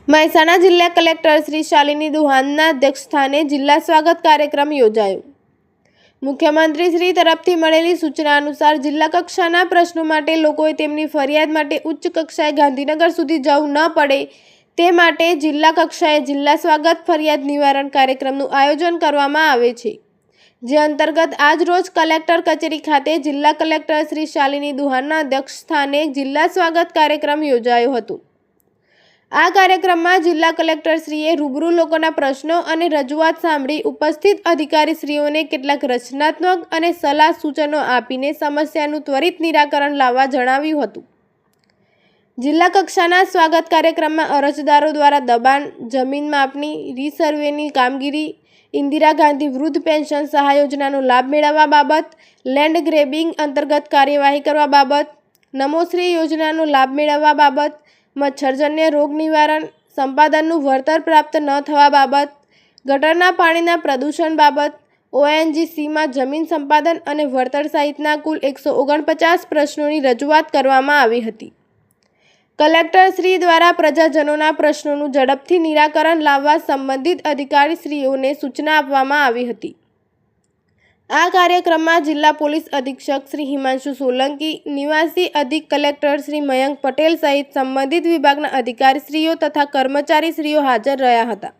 મહેસાણા જિલ્લા કલેક્ટર શ્રી શાલિની દુહાનના અધ્યક્ષસ્થાને જિલ્લા સ્વાગત કાર્યક્રમ યોજાયો। મુખ્યમંત્રી શ્રી તરફથી મળેલી સૂચના અનુસાર જિલ્લા કક્ષાના પ્રશ્નો માટે લોકોએ તેમની ફરિયાદ માટે ઉચ્ચ કક્ષાએ ગાંધીનગર સુધી જવું ન પડે તે માટે જિલ્લા કક્ષાએ જિલ્લા સ્વાગત ફરિયાદ નિવારણ કાર્યક્રમનું આયોજન કરવામાં આવે છે, જે અંતર્ગત આજ રોજ કલેક્ટર કચેરી ખાતે જિલ્લા કલેક્ટર શ્રી શાલિની દુહાનના અધ્યક્ષસ્થાને જિલ્લા સ્વાગત કાર્યક્રમ યોજાયો હતો। આ કાર્યક્રમમાં જિલ્લા કલેક્ટરશ્રીએ રૂબરૂ લોકોના પ્રશ્નો અને રજૂઆત સાંભળી ઉપસ્થિત અધિકારીશ્રીઓને કેટલાક રચનાત્મક અને સલાહ સૂચનો આપીને સમસ્યાનું ત્વરિત નિરાકરણ લાવવા જણાવ્યું હતું। જિલ્લા કક્ષાના સ્વાગત કાર્યક્રમમાં અરજદારો દ્વારા દબાણ, જમીન માપણી, રીસર્વેની કામગીરી, ઇન્દિરા ગાંધી વૃદ્ધ પેન્શન સહાય યોજનાનો લાભ મેળવવા બાબત, લેન્ડ ગ્રેબિંગ અંતર્ગત કાર્યવાહી કરવા બાબત, નમોશ્રી યોજનાનો લાભ મેળવવા બાબત, મચ્છરજન્ય રોગ નિવારણ, સંપાદનનું વળતર પ્રાપ્ત ન થવા બાબત, ગટરના પાણીના પ્રદૂષણ બાબત, ONGCમાં જમીન સંપાદન અને વળતર સહિતના કુલ 149 પ્રશ્નોની રજૂઆત કરવામાં આવી હતી। કલેક્ટરશ્રી દ્વારા પ્રજાજનોના પ્રશ્નોનું ઝડપથી નિરાકરણ લાવવા સંબંધિત અધિકારીશ્રીઓને સૂચના આપવામાં આવી હતી। આ કાર્યક્રમમાં જિલ્લા પોલીસ અધિક્ષક શ્રી હિમાંશુ સોલંકી, નિવાસી અધિક કલેક્ટર શ્રી મયંક પટેલ સહિત સંબંધિત વિભાગના અધિકારીશ્રીઓ તથા કર્મચારીશ્રીઓ હાજર રહ્યા હતા।